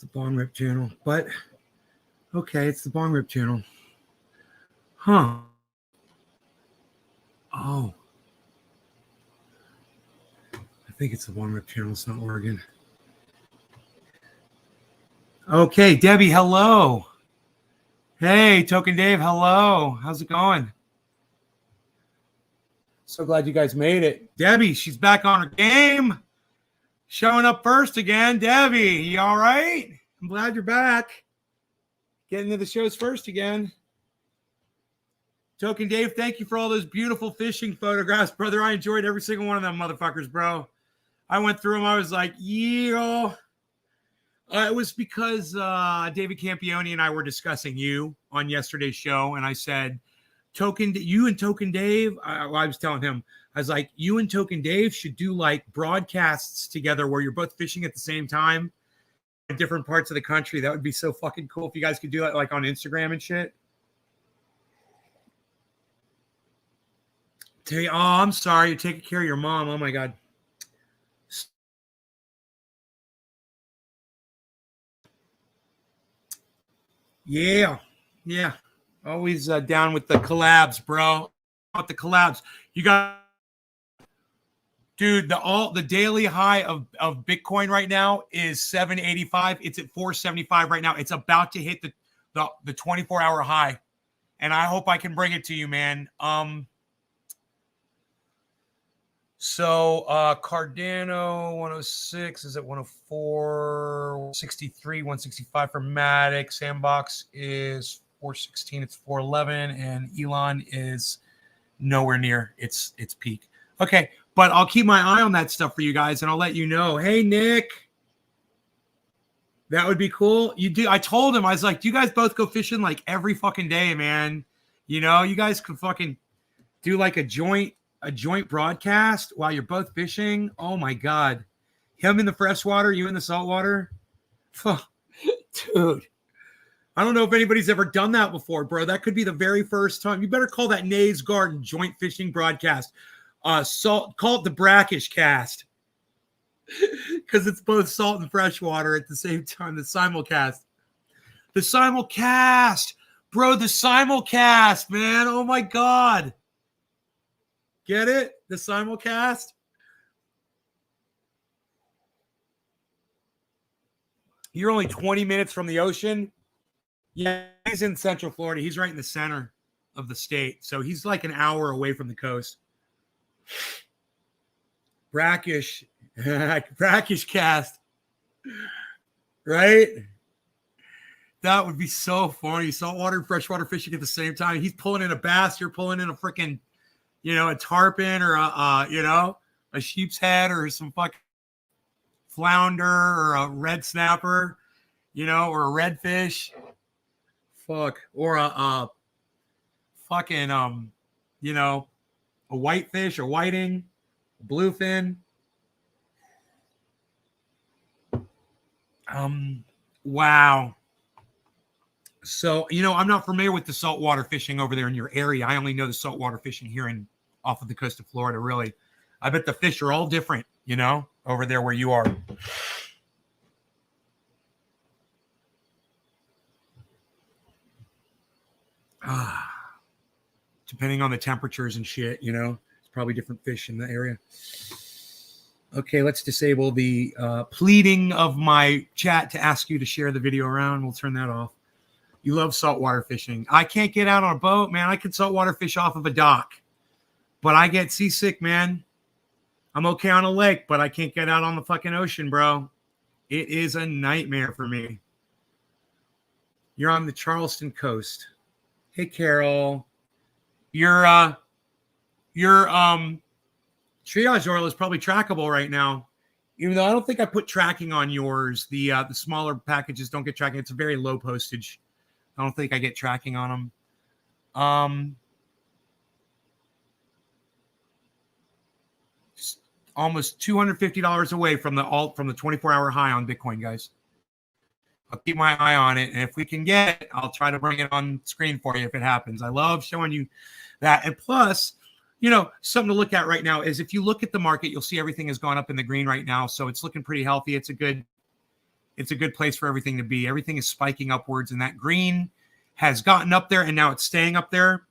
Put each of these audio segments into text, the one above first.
the Bong Rip channel, but okay, it's the Bong Rip channel. Huh. Oh. I think it's the Bong Rip channel. It's not Oregon. Okay, Debbie, hello. Hey, Token Dave, hello. How's it going? So glad you guys made it. Debbie, she's back on her game. Showing up first again. Debbie, you all right? I'm glad you're back. Getting to the shows first again. Token Dave, thank you for all those beautiful fishing photographs, brother. I enjoyed every single one of them motherfuckers, bro. I went through them. I was like, yeah. It was because David Campione and I were discussing you on yesterday's show, and I said, you and Token Dave, I was telling him, I was like, you and Token Dave should do like broadcasts together where you're both fishing at the same time in different parts of the country. That would be so fucking cool if you guys could do that like on Instagram and shit. Oh, I'm sorry. You're taking care of your mom. Oh my God. Yeah. Yeah. Always down with the collabs, bro. About the collabs. You got, dude, the daily high of Bitcoin right now is 785. It's at 475 right now. It's about to hit the 24-hour high. And I hope I can bring it to you, man. So Cardano 106 is at 104, 163, 165 for Matic. Sandbox is 416, it's 411, and Elon is nowhere near its peak. Okay, but I'll keep my eye on that stuff for you guys, and I'll let you know. Hey, Nick, that would be cool. You do. I told him, I was like, do you guys both go fishing like every fucking day, man? You know, you guys can fucking do like a joint broadcast while you're both fishing. Oh my God. Him in the freshwater, you in the saltwater. Dude. I don't know if anybody's ever done that before, bro. That could be the very first time. You better call that Nays Garden joint fishing broadcast. Call it the Brackish cast. Because it's both salt and freshwater at the same time. The simulcast. The simulcast. Bro, the simulcast, man. Oh my God. Get it? The simulcast? You're only 20 minutes from the ocean. Yeah, he's in Central Florida. He's right in the center of the state. So he's like an hour away from the coast. Brackish cast. Right? That would be so funny. Saltwater and freshwater fishing at the same time. He's pulling in a bass. You're pulling in a freaking, a tarpon or a sheep's head or some fucking flounder or a red snapper, or a redfish. Fuck. Or a fucking, a whitefish, a whiting, a bluefin. Wow. So, I'm not familiar with the saltwater fishing over there in your area. I only know the saltwater fishing here off of the coast of Florida, really. I bet the fish are all different, over there where you are. Depending on the temperatures and shit, it's probably different fish in the area. Okay, let's disable the pleading of my chat to ask you to share the video around. We'll turn that off. You love saltwater fishing. I can't get out on a boat, man. I can saltwater fish off of a dock, but I get seasick, man. I'm okay on a lake, but I can't get out on the fucking ocean, bro. It is a nightmare for me. You're on the Charleston coast. Hey, Carol. Your triage oil is probably trackable right now. Even though I don't think I put tracking on yours. The smaller packages don't get tracking. It's a very low postage. I don't think I get tracking on them. Almost $250 away from the 24-hour high on Bitcoin, guys. I'll keep my eye on it, and if we can get it, I'll try to bring it on screen for you if it happens. I love showing you that. And plus, something to look at right now is if you look at the market, you'll see everything has gone up in the green right now, so it's looking pretty healthy. It's a good it's a good place for everything to be. Everything is spiking upwards, and that green has gotten up there, and now it's staying up there.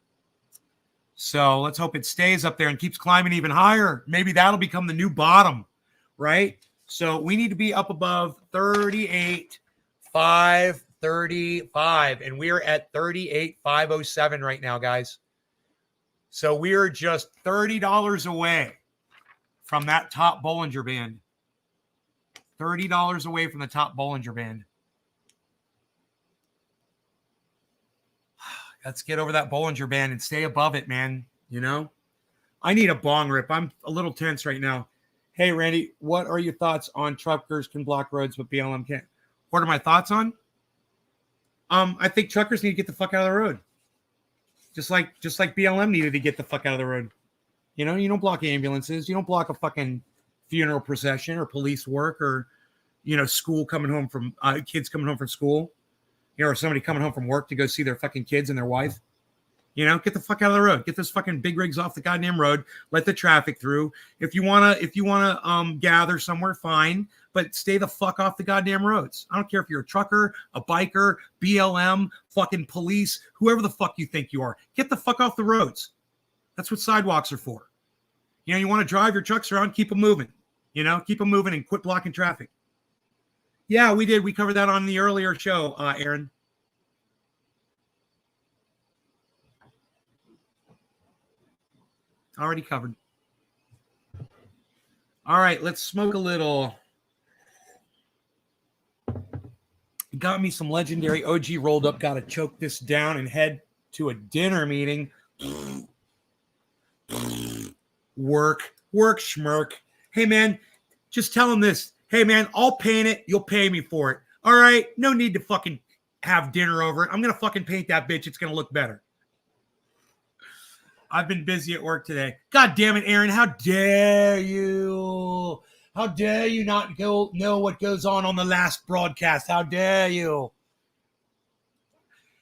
So let's hope it stays up there and keeps climbing even higher. Maybe that'll become the new bottom, right? So we need to be up above 38,535, and we're at 38,507 right now, guys. So we're just $30 away from that top Bollinger Band. $30 away from the top Bollinger Band. Let's get over that Bollinger Band and stay above it, man. You know, I need a bong rip. I'm a little tense right now. Hey, Randy, what are your thoughts on truckers can block roads, but BLM can't? What are my thoughts on? I think truckers need to get the fuck out of the road. Just like BLM needed to get the fuck out of the road. You know, you don't block ambulances. You don't block a fucking funeral procession or police work or, you know, school coming home from kids coming home from school, you know, or somebody coming home from work to go see their fucking kids and their wife. You know, get the fuck out of the road. Get those fucking big rigs off the goddamn road. Let the traffic through. If you wanna gather somewhere, fine, but stay the fuck off the goddamn roads. I don't care if you're a trucker, a biker, BLM, fucking police, whoever the fuck you think you are. Get the fuck off the roads. That's what sidewalks are for. You know, you want to drive your trucks around, keep them moving. You know, keep them moving and quit blocking traffic. Yeah, we did. We covered that on the earlier show, Aaron. Already covered. All right, let's smoke a little. Got me some legendary OG rolled up. Got to choke this down and head to a dinner meeting. Work, schmirk. Hey, man, just tell him this. Hey, man, I'll paint it. You'll pay me for it. All right? No need to fucking have dinner over it. I'm going to fucking paint that bitch. It's going to look better. I've been busy at work today. God damn it, Aaron. How dare you? How dare you not know what goes on the last broadcast? How dare you?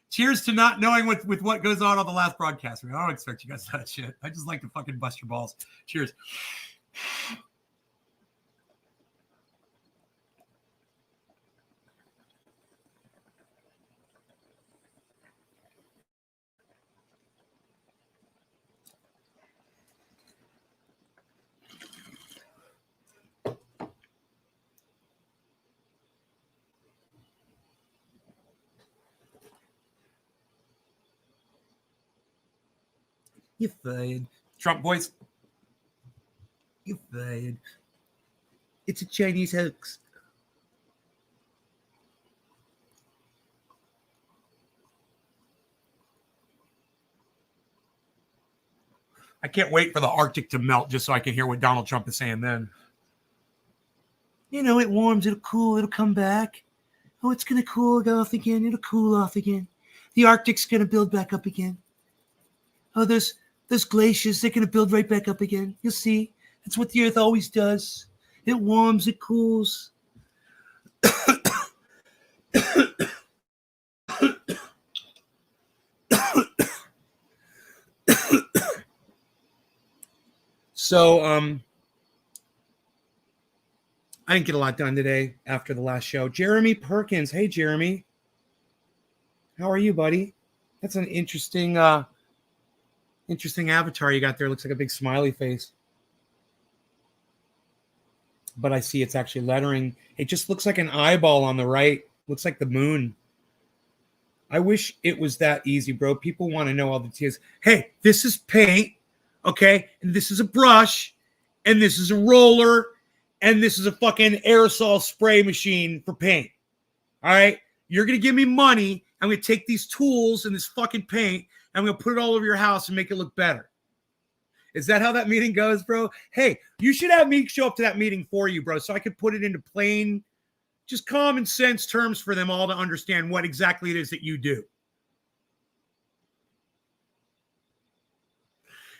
Cheers to not knowing with what goes on the last broadcast. I don't expect you guys to that shit. I just like to fucking bust your balls. Cheers. You fired. Trump boys. You fired. It's a Chinese hoax. I can't wait for the Arctic to melt just so I can hear what Donald Trump is saying then. You know, it warms, it'll cool, it'll come back. Oh, it's going to cool off again. It'll cool off again. The Arctic's going to build back up again. Oh, those glaciers, they're going to build right back up again. You'll see. That's what the Earth always does. It warms, it cools. So, I didn't get a lot done today after the last show. Jeremy Perkins. Hey, Jeremy. How are you, buddy? That's an interesting avatar you got there. Looks like a big smiley face. But I see it's actually lettering. It just looks like an eyeball on the right. Looks like the moon. I wish it was that easy, bro. People want to know all the details. Hey, this is paint, okay? And this is a brush, and this is a roller, and this is a fucking aerosol spray machine for paint. All right? You're going to give me money. I'm going to take these tools and this fucking paint, and I'm going to put it all over your house and make it look better. Is that how that meeting goes, bro? Hey, you should have me show up to that meeting for you, bro, so I could put it into plain, just common sense terms for them all to understand what exactly it is that you do.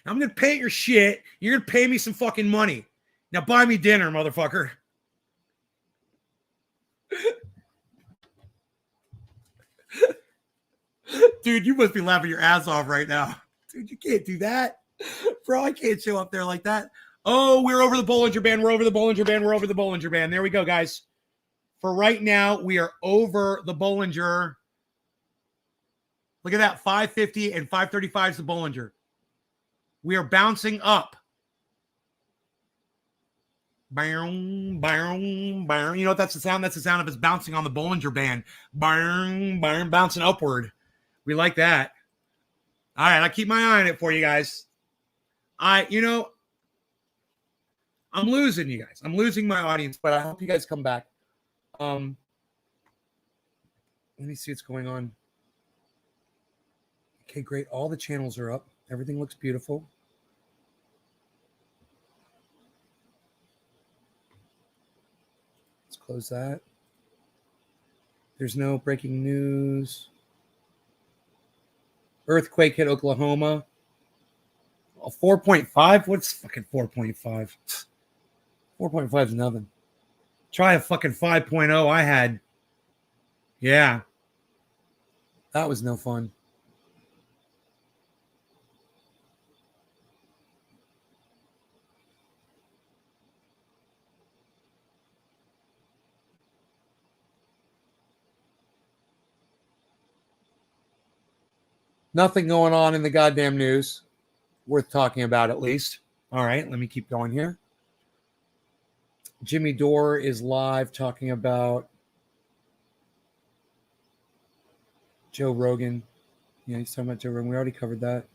I'm going to paint your shit. You're going to pay me some fucking money. Now buy me dinner, motherfucker. Dude, you must be laughing your ass off right now. Dude, you can't do that. Bro, I can't show up there like that. Oh, we're over the Bollinger Band. We're over the Bollinger Band. We're over the Bollinger Band. There we go, guys. For right now, we are over the Bollinger. Look at that, 550 and 535 is the Bollinger. We are bouncing up. Boom, boom, boom. You know what that's the sound? That's the sound of us bouncing on the Bollinger Band. Boom, boom, bouncing upward. We like that. All right, I'll keep my eye on it for you guys. I'm losing you guys. I'm losing my audience, but I hope you guys come back. Let me see what's going on. Okay, great. All the channels are up. Everything looks beautiful. Let's close that. There's no breaking news. Earthquake hit Oklahoma. 4.5? What's fucking 4.5? 4.5 is nothing. Try a fucking 5.0 I had. Yeah. That was no fun. Nothing going on in the goddamn news worth talking about, at least. All right, let me keep going here. Jimmy Dore is live talking about Joe Rogan. Yeah, he's talking about Joe Rogan. We already covered that.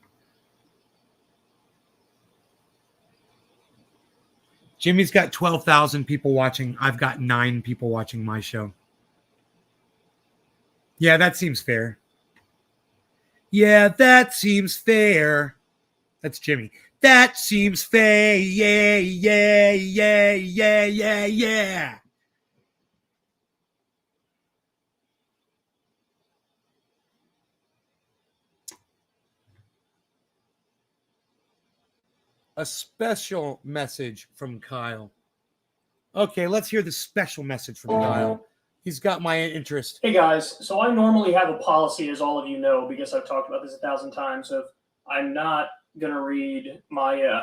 Jimmy's got 12,000 people watching. I've got 9 people watching my show. Yeah, that seems fair. Yeah, that seems fair. That's Jimmy. That seems fair. Yeah, yeah, yeah, yeah, yeah, yeah. A special message from Kyle. Okay, let's hear the special message from Kyle. He's got my interest. Hey guys, so I normally have a policy, as all of you know, because I've talked about this 1,000 times, of I'm not going to read my...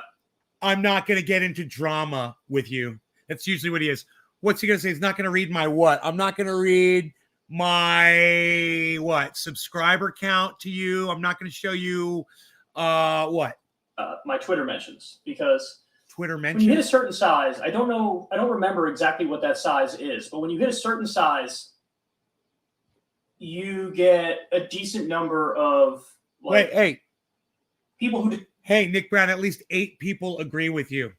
I'm not going to get into drama with you. That's usually what he is. What's he going to say? He's not going to read my what? I'm not going to read my what? Subscriber count to you. I'm not going to show you what? My Twitter mentions, because Twitter mentions. When you hit a certain size, I don't remember exactly what that size is, but when you hit a certain size, you get a decent number of people who... Hey, Nick Brown, at least 8 people agree with you.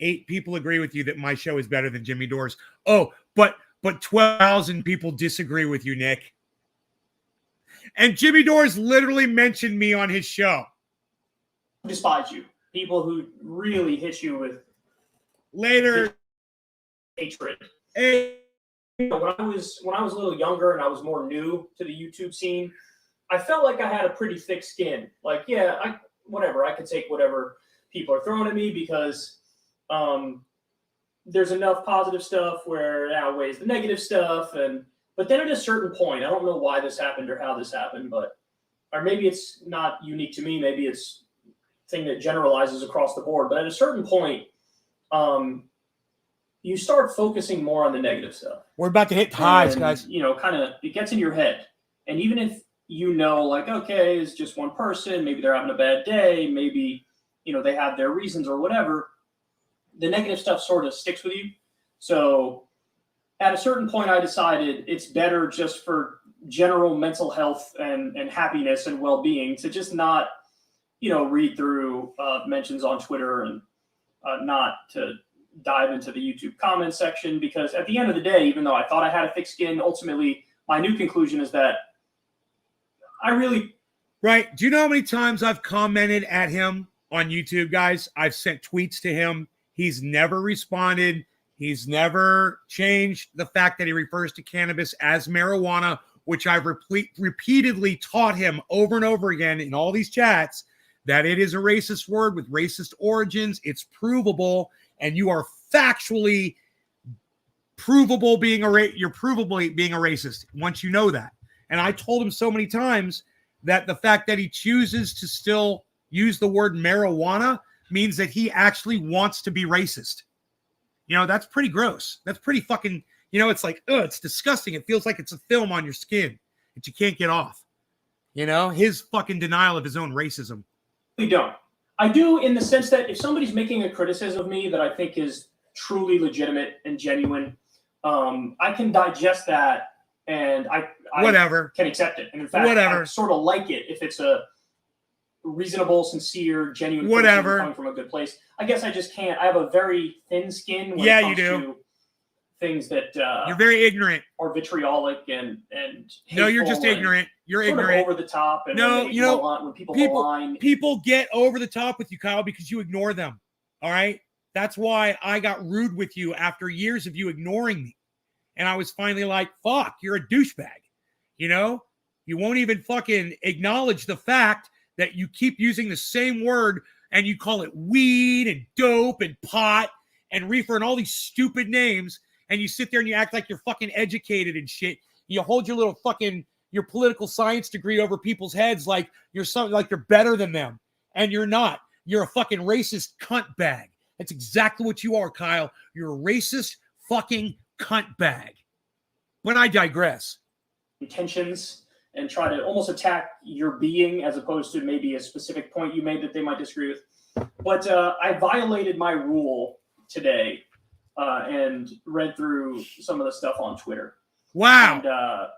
8 people agree with you that my show is better than Jimmy Dore's. Oh, but 12,000 people disagree with you, Nick. And Jimmy Dore's literally mentioned me on his show. Despise you. People who really hit you with later hatred. Hey. When I was a little younger and I was more new to the YouTube scene, I felt like I had a pretty thick skin. Like, yeah, I could take whatever people are throwing at me, because there's enough positive stuff where it outweighs the negative stuff. But then at a certain point, I don't know why this happened or how this happened, or maybe it's not unique to me. Maybe it's a thing that generalizes across the board. But at a certain point, you start focusing more on the negative stuff. We're about to hit highs, guys. It gets in your head. And even if like, okay, it's just one person, maybe they're having a bad day, maybe, they have their reasons or whatever, the negative stuff sort of sticks with you. So at a certain point, I decided it's better, just for general mental health and happiness and well-being, to just not, read through mentions on Twitter, and not to dive into the YouTube comment section, because at the end of the day, even though I thought I had a thick skin, ultimately my new conclusion is that Right. Do you know how many times I've commented at him on YouTube, guys? I've sent tweets to him. He's never responded. He's never changed the fact that he refers to cannabis as marijuana, which I've repeatedly taught him over and over again in all these chats, that it is a racist word with racist origins. It's provable, and you are factually provable being you're provably being a racist once you know that. And I told him so many times that the fact that he chooses to still use the word marijuana means that he actually wants to be racist. You know, that's pretty gross. That's pretty fucking, you know, it's like, it's disgusting. It feels like it's a film on your skin that you can't get off. You know, his fucking denial of his own racism. We don't. I do, in the sense that if somebody's making a criticism of me that I think is truly legitimate and genuine, I can digest that, and I whatever can accept it. And in fact, I sort of like it if it's a reasonable, sincere, genuine whatever coming from a good place. I guess I just can't. I have a very thin skin when yeah, it comes you do. To things that you're very ignorant or vitriolic and no, you're just ignorant. You're ignorant, over the top. And no, when you know, when people get over the top with you, Kyle, because you ignore them. All right, that's why I got rude with you after years of you ignoring me, and I was finally like, "Fuck, you're a douchebag." You know, you won't even fucking acknowledge the fact that you keep using the same word and you call it weed and dope and pot and reefer and all these stupid names. And you sit there and you act like you're fucking educated and shit. You hold your little fucking, your political science degree over people's heads like you're something, like you're better than them. And you're not. You're a fucking racist cunt bag. That's exactly what you are, Kyle. You're a racist fucking cunt bag. But I digress. Intentions and try to almost attack your being as opposed to maybe a specific point you made that they might disagree with. But I violated my rule today and read through some of the stuff on Twitter. Wow.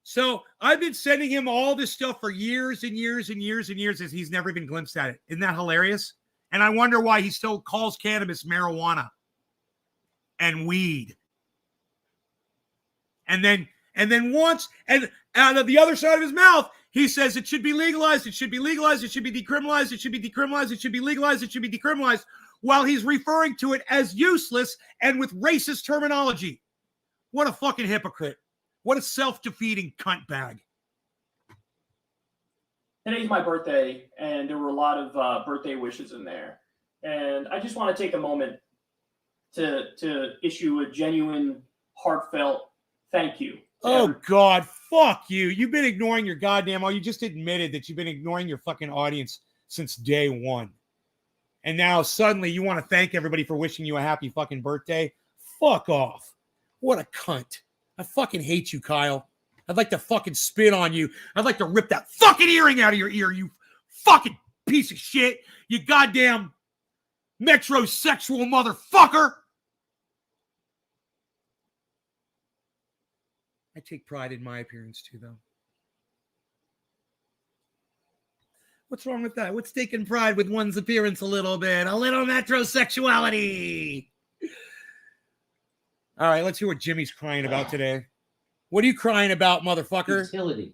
So I've been sending him all this stuff for years and years and years and years, as he's never even glimpsed at it. Isn't that hilarious? And I wonder why he still calls cannabis marijuana and weed. And then once, and out of the other side of his mouth, he says it should be legalized, it should be legalized, it should be decriminalized, it should be decriminalized, it should be legalized, it should be decriminalized, while he's referring to it as useless and with racist terminology. What a fucking hypocrite. What a self-defeating cunt bag. Today's my birthday, and there were a lot of birthday wishes in there. And I just want to take a moment to issue a genuine, heartfelt thank you. Oh, God, fuck you. You've been ignoring your goddamn, you just admitted that you've been ignoring your fucking audience since day one. And now suddenly you want to thank everybody for wishing you a happy fucking birthday? Fuck off. What a cunt. I fucking hate you, Kyle. I'd like to fucking spit on you. I'd like to rip that fucking earring out of your ear, you fucking piece of shit. You goddamn metrosexual motherfucker. I take pride in my appearance too, though. What's wrong with that? What's taking pride with one's appearance a little bit? A little metrosexuality. All right, let's hear what Jimmy's crying about today. What are you crying about, motherfucker? Utility.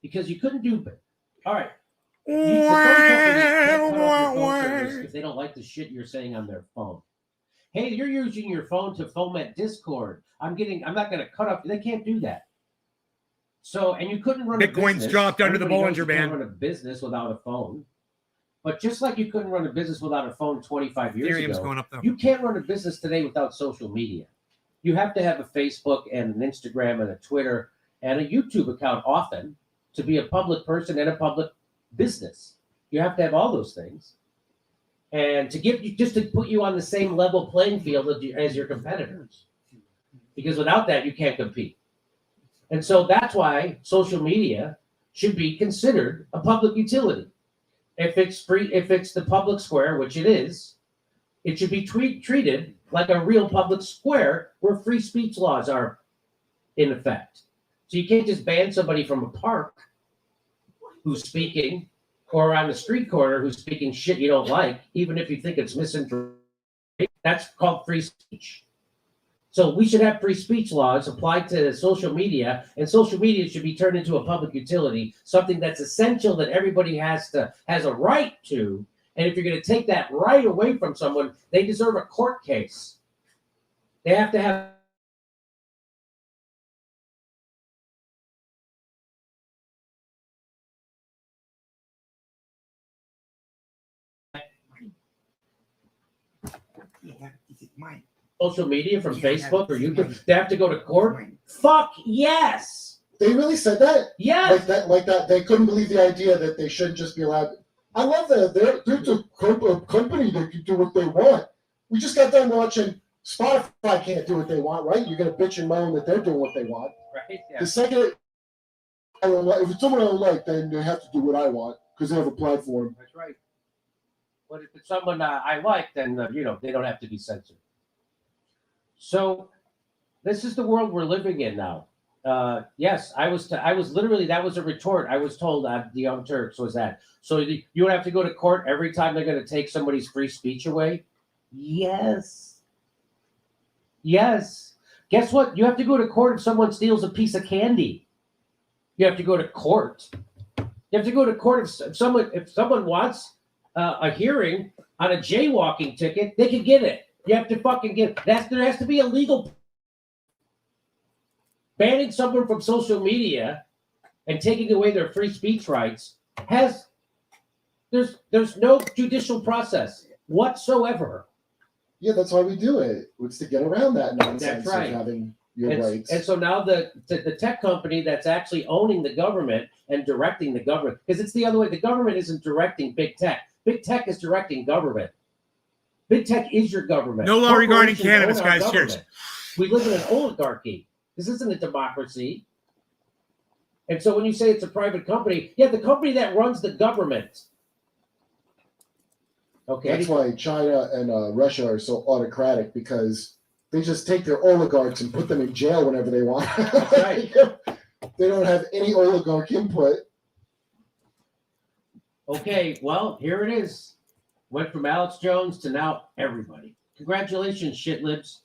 Because you couldn't do it. All right. If they don't like the shit you're saying on their phone. Hey, you're using your phone to foment discord. I'm not going to cut off. They can't do that. So, and you couldn't run Bitcoin's a business. dropped under the Bollinger Band. You can't run a business without a phone. But just like you couldn't run a business without a phone 25 years Ethereum's ago, going up, though. You can't run a business today without social media. You have to have a Facebook and an Instagram and a Twitter and a YouTube account often to be a public person and a public business. You have to have all those things. And to give you, just to put you on the same level playing field as your competitors. Because without that, you can't compete. And so that's why social media should be considered a public utility. If it's free, if it's the public square, which it is, it should be treated like a real public square where free speech laws are in effect. So you can't just ban somebody from a park who's speaking, or on the street corner who's speaking shit you don't like, even if you think it's misinformation. That's called free speech. So we should have free speech laws applied to social media, and social media should be turned into a public utility, something that's essential that everybody has a right to. And if you're going to take that right away from someone, they deserve a court case. They have to have. Social media from Facebook or YouTube, they have to go to court? Fuck yes! They really said that? Yes! Like that, they couldn't believe the idea that they shouldn't just be allowed. I love that. They're a company that can do what they want. We just got done watching Spotify can't do what they want, right? You're going to bitch and moan that they're doing what they want. Right? Yeah. The second, if it's someone I don't like, then they have to do what I want because they have a platform. That's right. But if it's someone I like, then they don't have to be censored. So this is the world we're living in now. Yes, I was literally, that was a retort. I was told the Young Turks was that. So you would have to go to court every time they're going to take somebody's free speech away? Yes. Yes. Guess what? You have to go to court if someone steals a piece of candy. You have to go to court. You have to go to court if someone wants a hearing on a jaywalking ticket, they can get it. You have to fucking get it. There has to be a legal. Banning someone from social media and taking away their free speech rights there's no judicial process whatsoever. Yeah, that's why we do it. It's to get around that nonsense That's right. of having your rights. And so now the tech company that's actually owning the government and directing the government, because it's the other way. The government isn't directing big tech. Big tech is directing government. Big tech is your government. No law regarding Corporations cannabis, own our guys. Cheers. government. We live in an oligarchy. This isn't a democracy. And so when you say it's a private company, yeah, the company that runs the government. Okay. That's why China and Russia are so autocratic, because they just take their oligarchs and put them in jail whenever they want. That's right. They don't have any oligarch input. Okay, well, here it is. Went from Alex Jones to now everybody. Congratulations, shitlibs.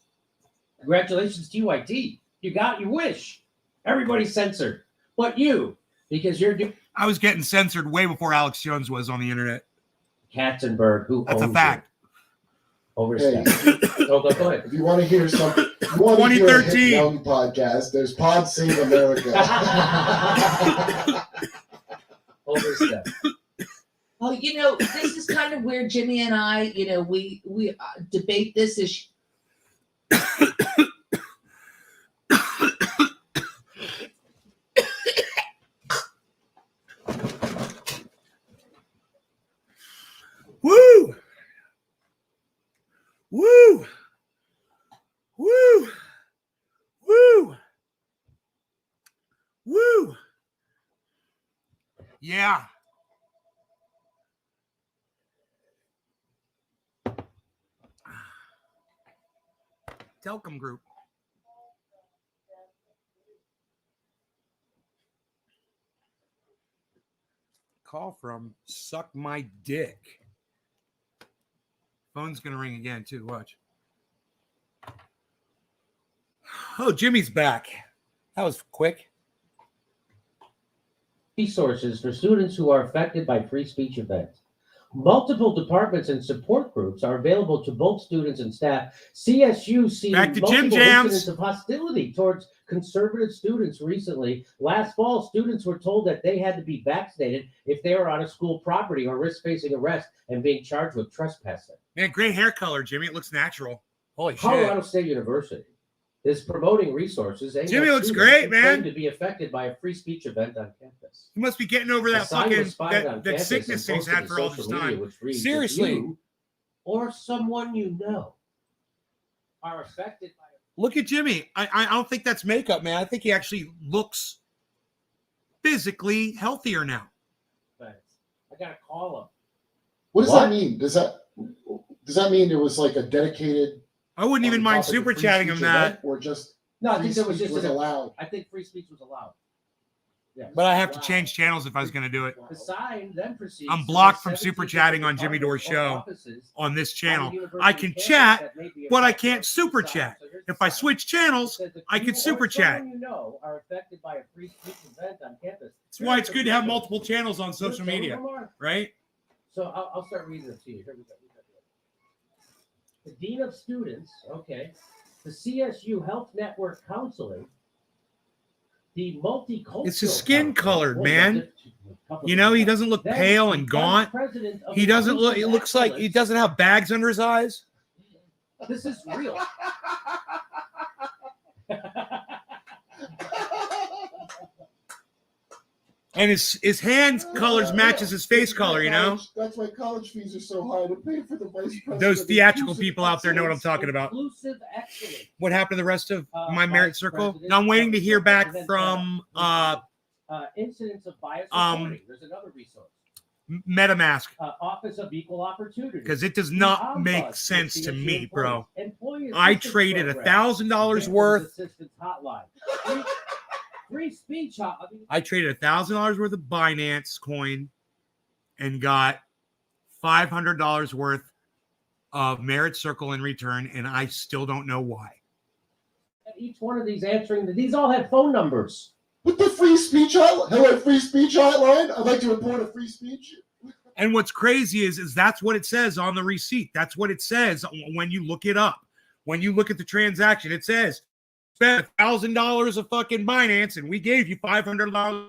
Congratulations to UIT. You got your wish. Everybody's censored. But you, because you're I was getting censored way before Alex Jones was on the internet. Katzenberg, who That's owns a fact. Overstep. Go ahead. If you want to hear something, you want to hear a 2013 Hit Young podcast, there's Pod Save America. Overstep. Oh, this is kind of where Jimmy and I, we debate this issue. Woo! Woo! Woo! Woo! Woo! Yeah. Telcom Group. Call from Suck My Dick. Phone's gonna ring again too. Watch. Oh, Jimmy's back. That was quick. Resources for students who are affected by free speech events. Multiple departments and support groups are available to both students and staff. CSU seen Back to multiple Jim Jams. incidents of hostility towards conservative students recently. Last fall, students were told that they had to be vaccinated if they were on a school property or risk facing arrest and being charged with trespassing. Man, great hair color, Jimmy. It looks natural. Holy Colorado shit. State University is promoting resources. Jimmy looks great, man. To be affected by a free speech event on campus. He must be getting over that A sign was fucking spotted on that campus sickness and he's posted had to for all this social media, time. which reads, Seriously. if you or someone you know are affected by Look at Jimmy. I don't think that's makeup, man. I think he actually looks physically healthier now. events. I gotta call him. What does What? that mean? Does that mean it was like a dedicated? I wouldn't even mind topic of super free chatting him speech that. event, or just No, I free think there was speech just allowed. I think free speech was allowed. Yeah. But I have to Wow. change channels if I was going to do it The sign then proceeds. I'm to blocked list from 17 super chatting on different Jimmy Dore's departments or show offices on this on the channel. university I can campus chat, that may be but I affected can't by the super sign. chat. So here's the If I sign. switch It channels, says, if I you can or super chat. someone you know are affected by a free speech event on campus. That's why it's good to have multiple channels on social Some of media, them are. right? So I'll start reading it to you. Here we go. The Dean of Students, okay. The CSU Health Network Counseling. The Multicultural. It's his skin Council. colored, Oh, man. that's a couple You know, he of doesn't look Then pale the and Vice gaunt. President of He doesn't look, it Inclusive looks like he Excellence. doesn't have bags under his eyes. This is real. And his hand colors matches his face color, you know? That's why college fees are so high to pay for the vice president. Those theatrical Inclusive people out there know what I'm talking about. Inclusive excellence. What happened to the rest of my Vice merit circle? President, Now I'm waiting to hear back President, from incidents of bias reporting. There's another resource. MetaMask, Office of Equal Opportunity. because it does The not Ombuds make for sense to CSU me, bro. Employee I assistance traded program. $1,000 Victims worth. Assistance Hotline. Free speech. I traded $1,000 worth of Binance coin and got $500 worth of Merit Circle in return, and I still don't know why. Each one of these these all have phone numbers. With the free speech hotline, hello, free speech hotline. I'd like to report a free speech. And what's crazy is that's what it says on the receipt. That's what it says when you look it up. When you look at the transaction, it says spent $1,000 of fucking Binance and we gave you $500.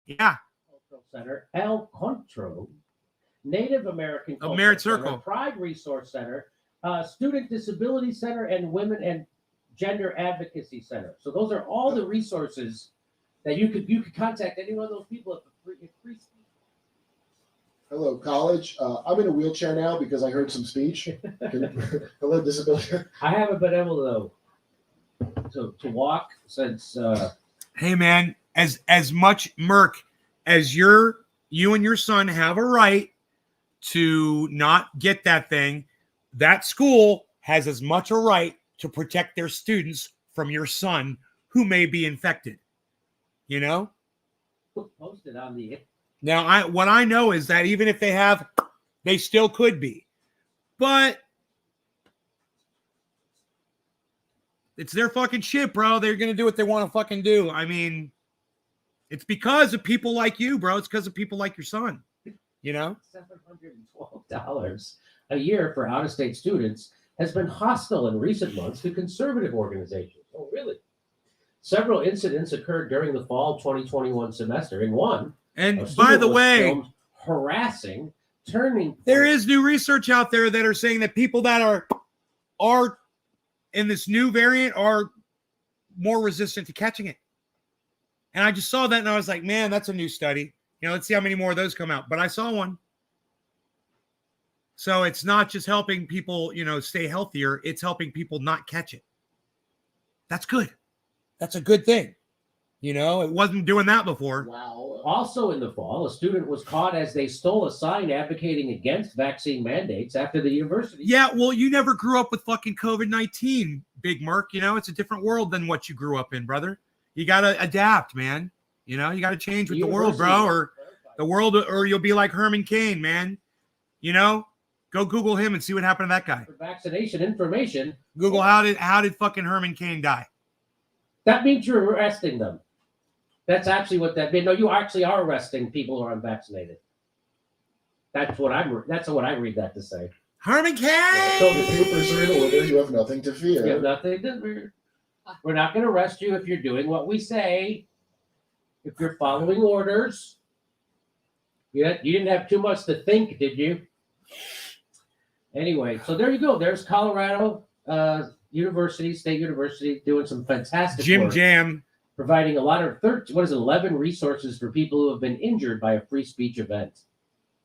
Yeah. Cultural Center, El Contro, Native American Cultural Merit Center, Circle. Pride Resource Center, Student Disability Center, and Women and Gender Advocacy Center. So those are all the resources that you could contact any one of those people at free speech. Hello, college. I'm in a wheelchair now because I heard some speech. Hello, disability. I haven't been able to walk since. Hey man, as much Merc as you and your son have a right to not get that thing, that school has as much a right to protect their students from your son who may be infected. You know? Posted on the. Now, what I know is that even if they have, they still could be. But it's their fucking shit, bro. They're going to do what they want to fucking do. I mean, it's because of people like you, bro. It's because of people like your son, you know? $712 a year for out-of-state students has been hostile in recent months to conservative organizations. Oh, really? Several incidents occurred during the fall 2021 semester. In one, and by the way, harassing, turning. There is new research out there that are saying that people that are in this new variant are more resistant to catching it. And I just saw that and I was like, man, that's a new study. You know, let's see how many more of those come out. But I saw one. So it's not just helping people, you know, stay healthier. It's helping people not catch it. That's good. That's a good thing. You know, it wasn't doing that before. Wow. Also in the fall, a student was caught as they stole a sign advocating against vaccine mandates after the university. Yeah, well, you never grew up with fucking COVID-19, Big Merc. You know, it's a different world than what you grew up in, brother. You got to adapt, man. You know, you got to change with the world, bro, or the world, or you'll be like Herman Cain, man. You know, go Google him and see what happened to that guy. For vaccination information. Google how did fucking Herman Cain die? That means you're arresting them. That's actually what that means. No, you actually are arresting people who are unvaccinated. That's what I read that to say. Herman Cain. So the papers are in order. You have nothing to fear. You have nothing to. We're not going to arrest you if you're doing what we say. If you're following orders. You didn't have too much to think, did you? Anyway, so there you go. There's Colorado State University, doing some fantastic Jim work. Jam. Providing a lot of 11 resources for people who have been injured by a free speech event.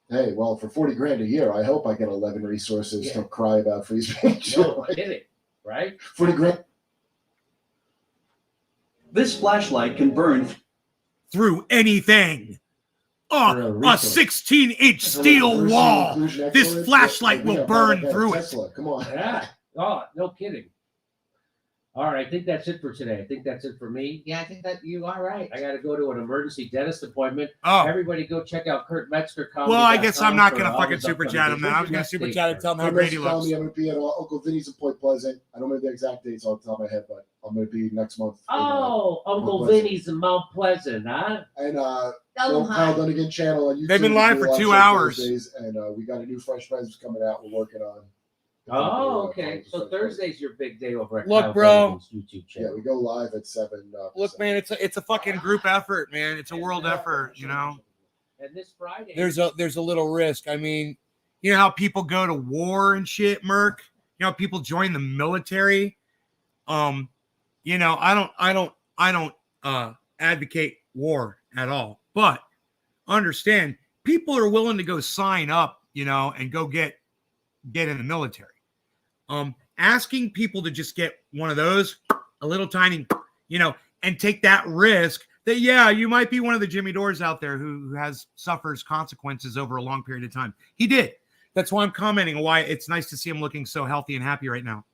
Hey, well, for $40,000 a year, I hope I get 11 resources to cry about free speech. No kidding, right? $40,000. This flashlight can burn Through anything. Oh, a 16-inch steel wall. This flashlight will burn through it. Tesla, come on. Yeah. Oh, no kidding. All right, I think that's it for today. I think that's it for me. Yeah, I think that you are right. I got to go to an emergency dentist appointment. Oh, Everybody go check out Kurt Metzger. well, I guess I'm not going to for all fucking his super upcoming chat him then. I was things. going to super chat and tell him how Hey, great he tell looks. me I'm going to be at Uncle Vinny's in Point Pleasant. I don't know the exact dates off the top of my head, but I'm going to be next month. Oh, Uncle Mount Pleasant. Vinny's in Mount Pleasant, huh? And Tell them Kyle hi. Dunnigan channel on YouTube. They've been live We do for a 2 live show hours. Thursdays, and we got a new Fresh Friends coming out. We're working on. Oh, okay. So Thursday's your big day over at Look, Kyle bro. Dunnigan's YouTube Yeah, channel. we go live at 7. Look, man, it's a fucking group effort, man. It's a world effort, you know. And this Friday, There's a little risk. I mean, you know how people go to war and shit, Merc? You know, people join the military. You know, I don't advocate war. at all. But understand, people are willing to go sign up, and go get in the military. Asking people to just get one of those, a little tiny, and take that risk that, yeah, you might be one of the Jimmy Dores out there who suffers consequences over a long period of time. He did. That's why I'm commenting why it's nice to see him looking so healthy and happy right now.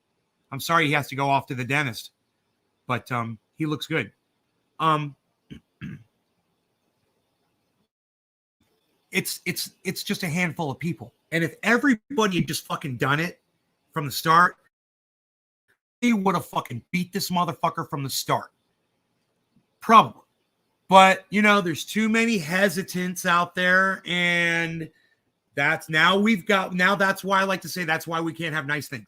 I'm sorry he has to go off to the dentist, but he looks good. It's just a handful of people. And if everybody had just fucking done it from the start, they would have fucking beat this motherfucker from the start. Probably. But, there's too many hesitants out there, and that's why I like to say that's why we can't have nice things.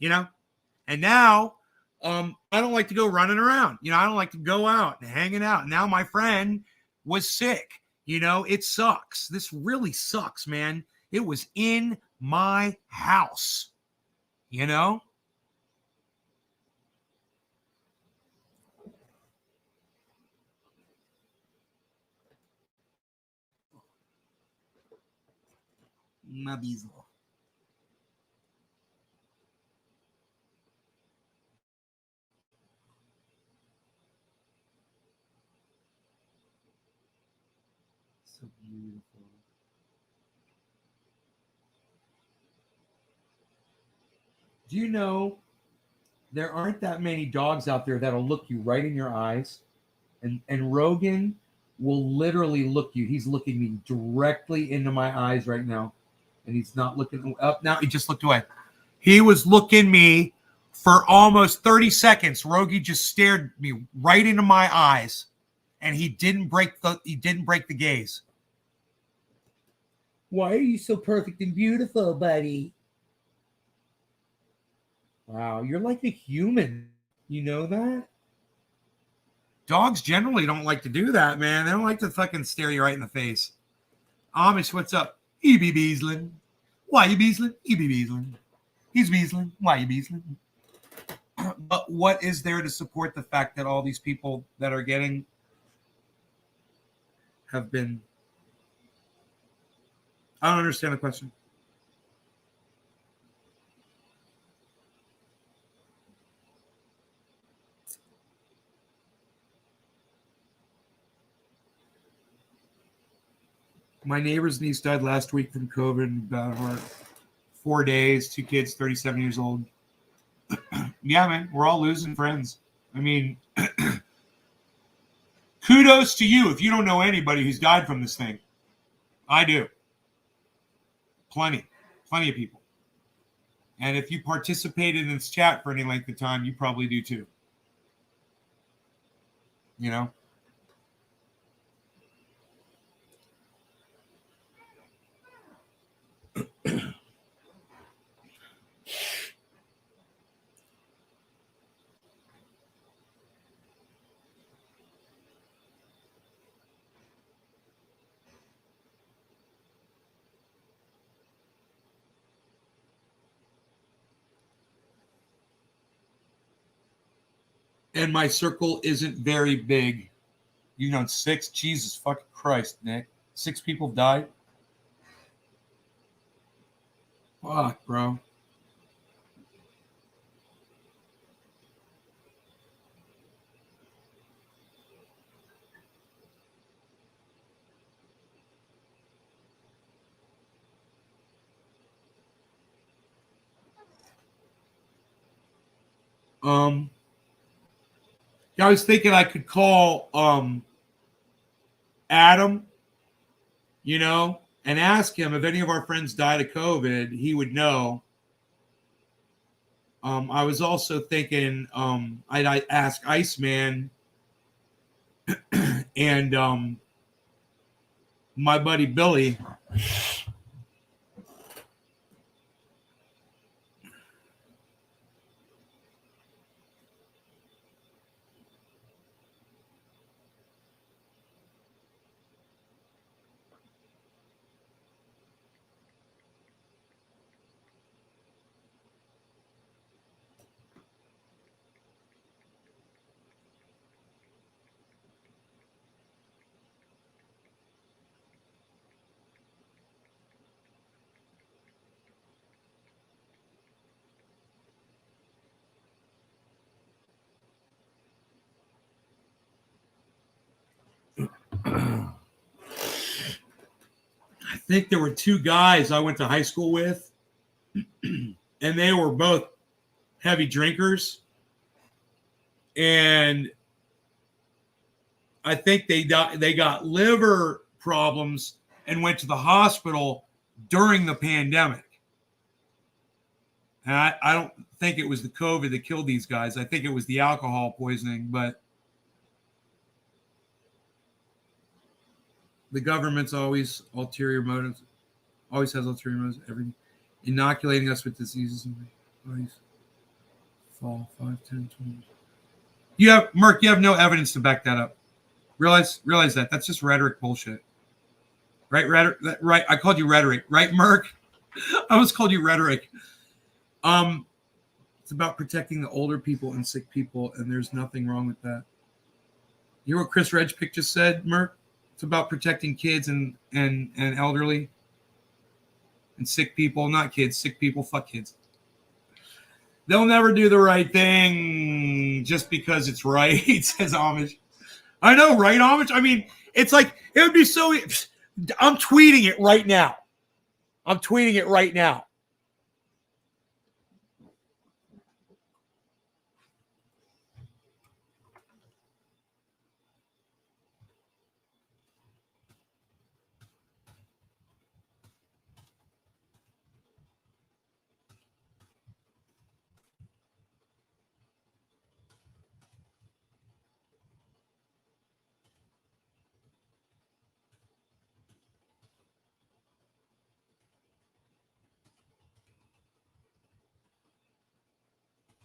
And now I don't like to go running around. I don't like to go out and hanging out. Now my friend was sick. It sucks. This really sucks, man. It was in my house. My bezel. So beautiful. Do you know there aren't that many dogs out there that'll look you right in your eyes? And Rogan will literally look you. He's looking me directly into my eyes right now. And he's not looking up now. He just looked away. He was looking me for almost 30 seconds. Rogie just stared me right into my eyes. And he didn't break the gaze. Why are you so perfect and beautiful, buddy? Wow, you're like a human. You know that? Dogs generally don't like to do that, man. They don't like to fucking stare you right in the face. Amish, what's up? He be beasling. Why you beasling? He be beasling. He's beasling. Why you beasling? But what is there to support the fact that all these people that are getting have been... I don't understand the question. My neighbor's niece died last week from COVID. Bad heart. 4 days, 2 kids, 37 years old. Yeah, man, we're all losing friends. I mean, kudos to you if you don't know anybody who's died from this thing. I do. Plenty of people. And if you participated in this chat for any length of time, you probably do too. And my circle isn't very big. 6? Jesus fucking Christ, Nick. 6 people died? Fuck, bro. I was thinking I could call Adam, and ask him if any of our friends died of COVID. He would know. I was also thinking I'd ask Iceman and my buddy Billy. think there were two guys I went to high school with, and they were both heavy drinkers. And I think they got liver problems and went to the hospital during the pandemic. And I don't think it was the COVID that killed these guys. I think it was the alcohol poisoning, but the government's always ulterior motives, always has ulterior motives, everything. Inoculating us with diseases and bodies. Fall 5, 10, 20. You have, Merc, you have no evidence to back that up. Realize that. That's just rhetoric bullshit. Right, rhetoric, right? I called you rhetoric, right, Merc? I almost called you rhetoric. It's about protecting the older people and sick people, and there's nothing wrong with that. You know what Chris Redgepick just said, Merc? It's about protecting kids and elderly and sick people. Not kids, sick people. Fuck kids. They'll never do the right thing just because it's right, says Amish. I know, right, Amish? I mean, it's like, it would be so... I'm tweeting it right now.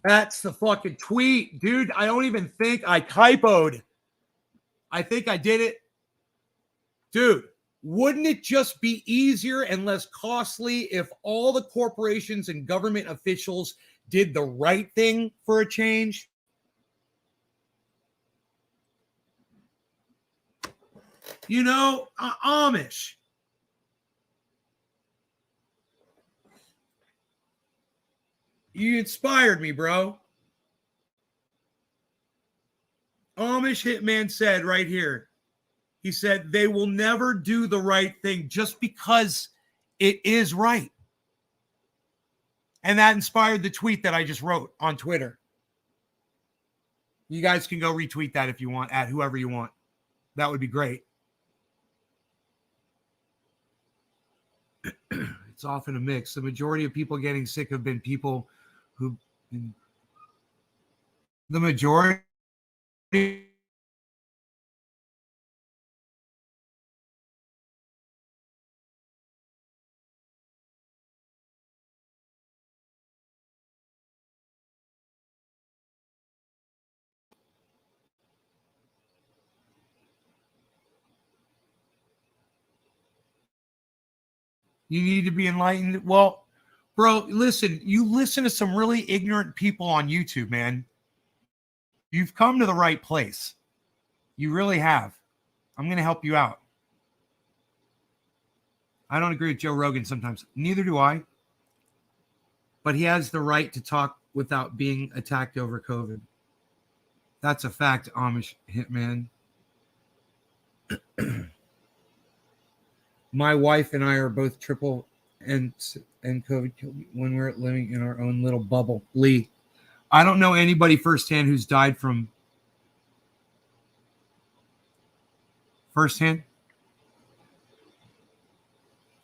That's the fucking tweet, dude. I don't even think I typoed. I think I did it. Dude, wouldn't it just be easier and less costly if all the corporations and government officials did the right thing for a change? You know, Amish. You inspired me, bro. Amish Hitman said right here, he said, they will never do the right thing just because it is right. And that inspired the tweet that I just wrote on Twitter. You guys can go retweet that if you want, at whoever you want. That would be great. It's often a mix. The majority of people getting sick have been people who... The majority... You need to be enlightened. Well, bro, listen, you listen to some really ignorant people on YouTube, man. You've come to the right place. You really have. I'm going to help you out. I don't agree with Joe Rogan sometimes. Neither do I. But he has the right to talk without being attacked over COVID. That's a fact, Amish Hitman. My wife and I are both triple and COVID killed me when we're living in our own little bubble. Lee, I don't know anybody firsthand who's died from firsthand.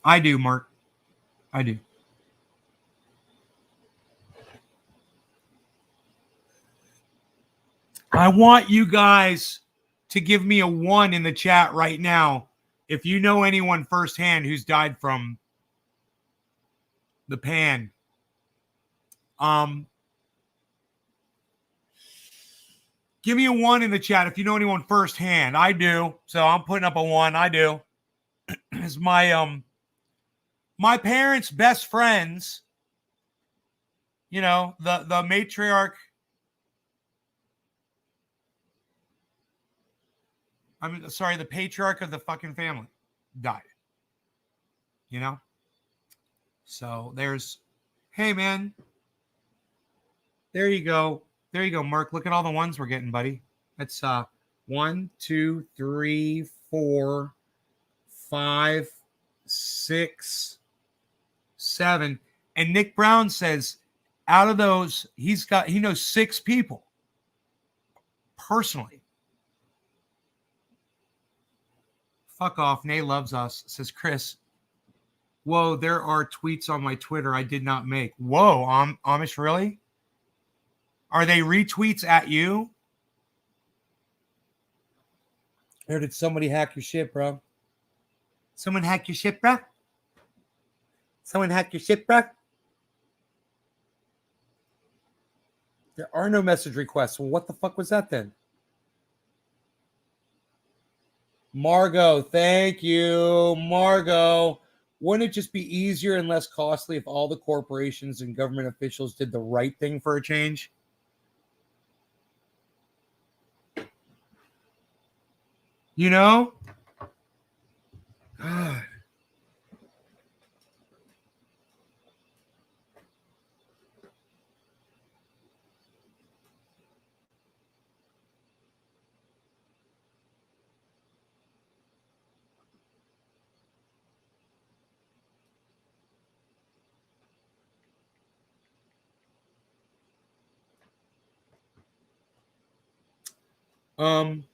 I do, Mark. I do. I want you guys to give me a 1 in the chat right now if you know anyone firsthand who's died from the pan. Give me a 1 in the chat if you know anyone firsthand. I do. So I'm putting up a 1. I do. It's my my parents' best friends, you know, the matriarch. The patriarch of the fucking family died. You know? So there's, hey man, there you go. There you go, Mark. Look at all the ones we're getting, buddy. That's 1, 2, 3, 4, 5, 6, 7. And Nick Brown says out of those, he knows 6 people personally. Fuck off. Nay loves us, says Chris. Whoa, there are tweets on my Twitter I did not make. Whoa, Amish, really? Are they retweets at you? Or did somebody hack your shit, bro? Someone hack your shit, bro? Someone hack your shit, bro? There are no message requests. Well, what the fuck was that then? Margot, thank you. Margot. Wouldn't it just be easier and less costly if all the corporations and government officials did the right thing for a change? You know? God. Um,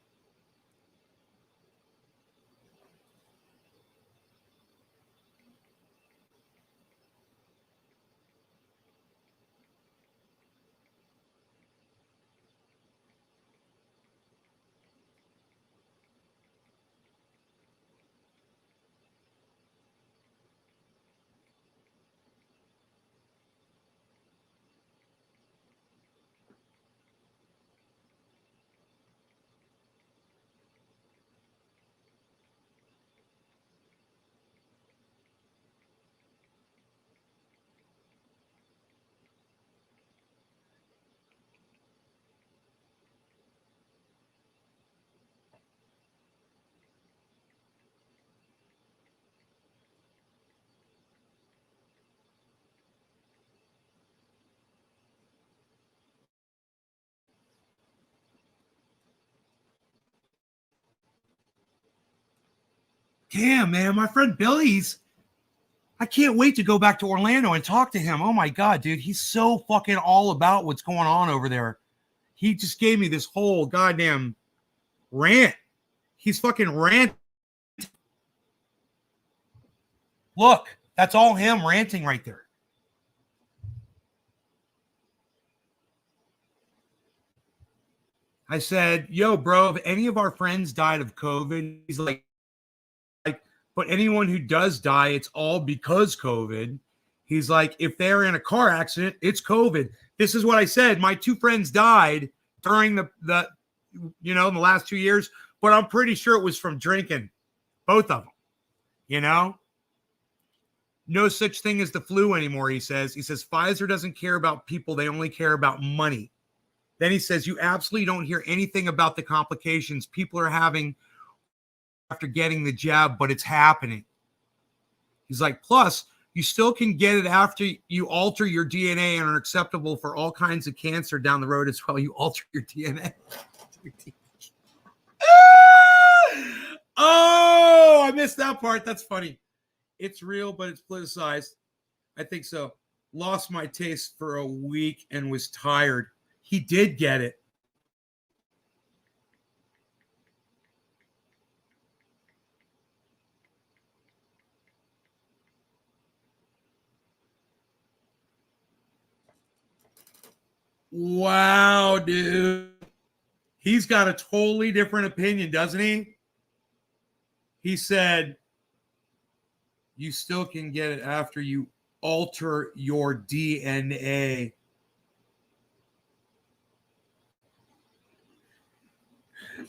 damn, man, my friend Billy's. I can't wait to go back to Orlando and talk to him. Oh my God, dude. He's so fucking all about what's going on over there. He just gave me this whole goddamn rant. He's fucking rant. Look, that's all him ranting right there. I said, yo, bro, if any of our friends died of COVID, he's like, but anyone who does die, it's all because COVID. He's like, if they're in a car accident, it's COVID. This is what I said. My 2 friends died during the in the last 2 years, but I'm pretty sure it was from drinking, both of them. No such thing as the flu anymore, he says. He says, Pfizer doesn't care about people. They only care about money. Then he says, you absolutely don't hear anything about the complications people are having after getting the jab, but it's happening. He's like, plus, you still can get it after you alter your DNA and are acceptable for all kinds of cancer down the road as well. You alter your DNA. Oh, I missed that part. That's funny. It's real, but it's politicized. I think so. Lost my taste for a week and was tired. He did get it. Wow, dude. He's got a totally different opinion, doesn't he? He said, you still can get it after you alter your DNA.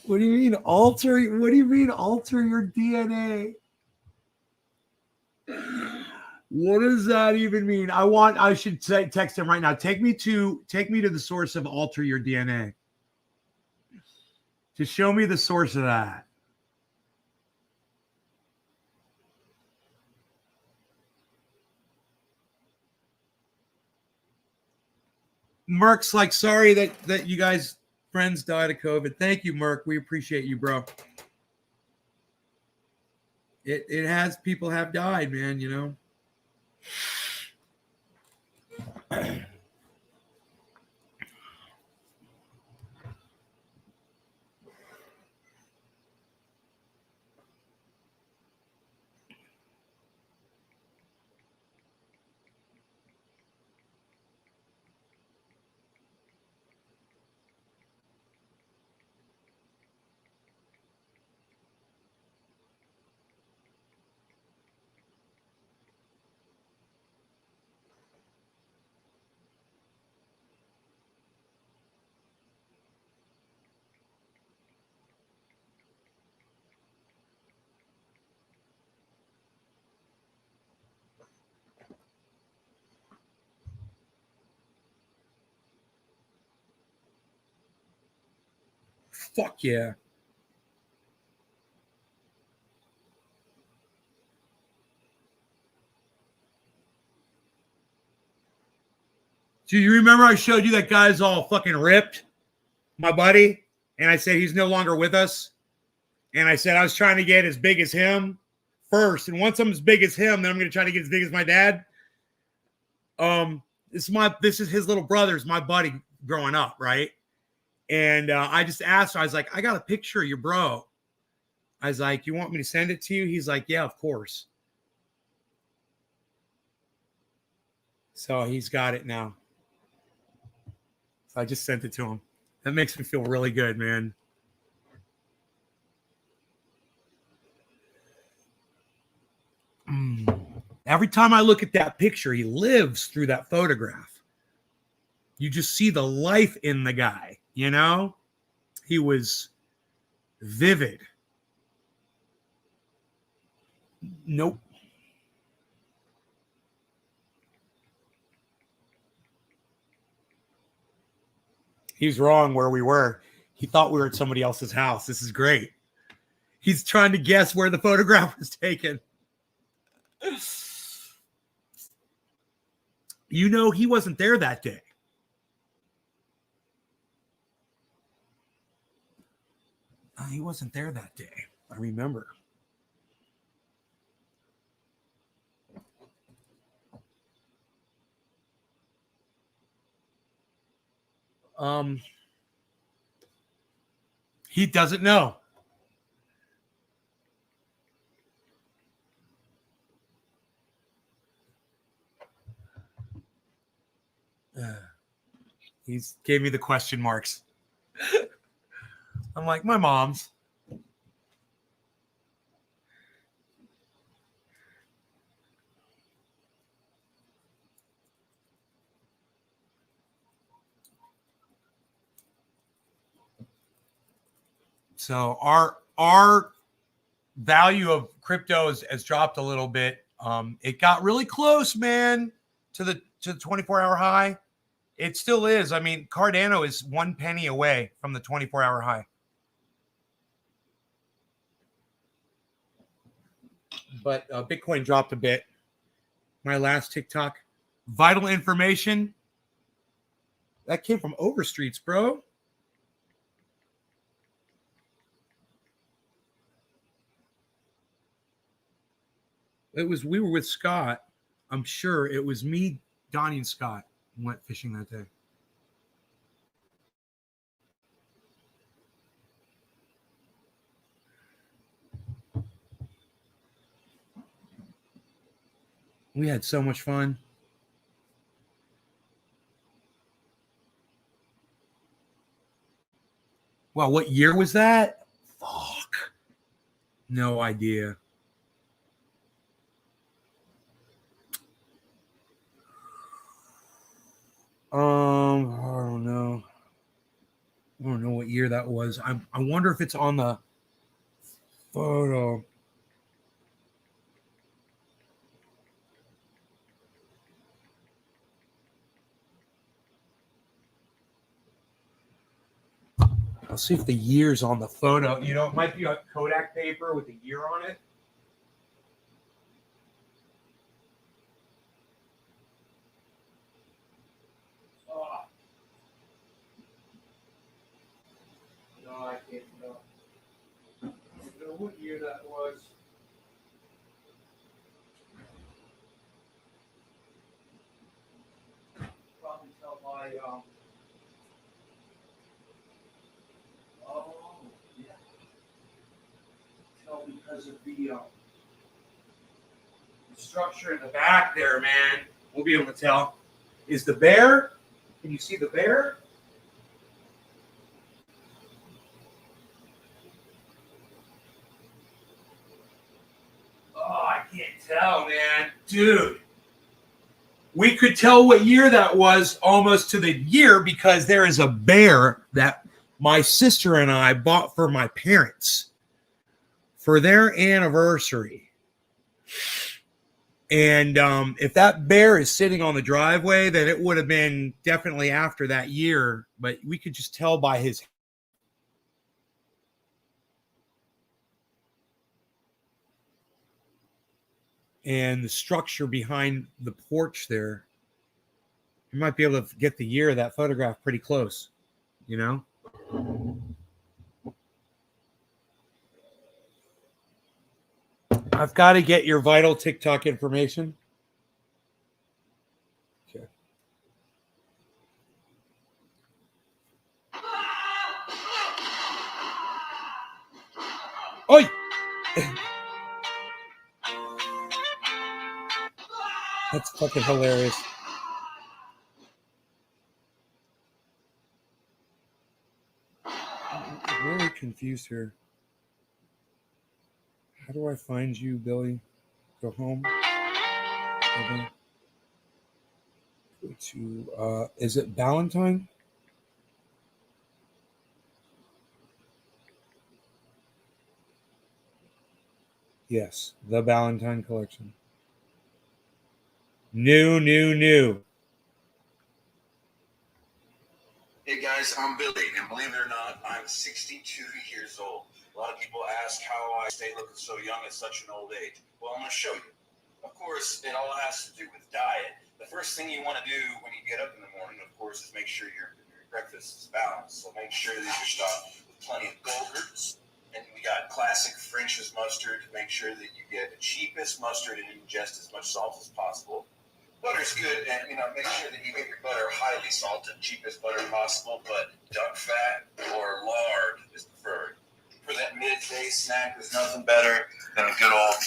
What do you mean alter? What do you mean alter your DNA? What does that even mean? I should text him right now. Take me to the source of alter your DNA. To show me the source of that. Merck's like, sorry that you guys friends died of COVID. Thank you, Merck. We appreciate you, bro. it has, people have died, man, you know. Fuck yeah. Do you remember I showed you that guy's all fucking ripped, my buddy? And I said he's no longer with us. And I said I was trying to get as big as him first. And once I'm as big as him, then I'm going to try to get as big as my dad. This is his little brother's my buddy growing up, right? And I just asked her, I was like, I got a picture of your bro. I was like, you want me to send it to you? He's like, yeah, of course. So he's got it now. So I just sent it to him. That makes me feel really good, man. Every time I look at that picture, he lives through that photograph. You just see the life in the guy, you know? He was vivid. Nope. He's wrong where we were. He thought we were at somebody else's house. This is great. He's trying to guess where the photograph was taken. You know, he wasn't there that day. He wasn't there that day. I remember. He doesn't know. He's gave me the question marks. I'm like, my mom's. So our value of crypto has dropped a little bit. It got really close, man, to the 24-hour high. It still is. I mean, Cardano is 1 penny away from the 24-hour high. But Bitcoin dropped a bit. My last TikTok. Vital information. That came from Overstreets, bro. We were with Scott. I'm sure it was me, Donnie, and Scott went fishing that day. We had so much fun. Wow, what year was that? Fuck. No idea. I don't know. I don't know what year that was. I wonder if it's on the photo. I'll see if the year's on the photo. You know, it might be a Kodak paper with a year on it. Oh. No, I can't know. I don't know what year that was. my oh yeah, tell because of the structure in the back there, man. We'll be able to tell. Is the bear? Can you see the bear? Oh, I can't tell, man. Dude. We could tell what year that was almost to the year because there is a bear that my sister and I bought for my parents for their anniversary. And if that bear is sitting on the driveway, then it would have been definitely after that year. But we could just tell by his. And the structure behind the porch there. You might be able to get the year of that photograph pretty close, you know? I've got to get your vital TikTok information. Okay. Oi! That's fucking hilarious. I'm really confused here. How do I find you, Billy? Go home. Okay. Go to, is it Valentine? Yes, the Valentine collection. New. Hey guys, I'm Billy, and believe it or not, I'm 62 years old. A lot of people ask how I stay looking so young at such an old age. Well, I'm going to show you. Of course, it all has to do with diet. The first thing you want to do when you get up in the morning, of course, is make sure your breakfast is balanced. So make sure that you're stocked with plenty of Go-Gurts. And we got classic French's mustard to make sure that you get the cheapest mustard and ingest as much salt as possible. Butter's good, and make sure that you get your butter highly salted, cheapest butter possible, but duck fat or lard is preferred. For that midday snack, there's nothing better than a good old,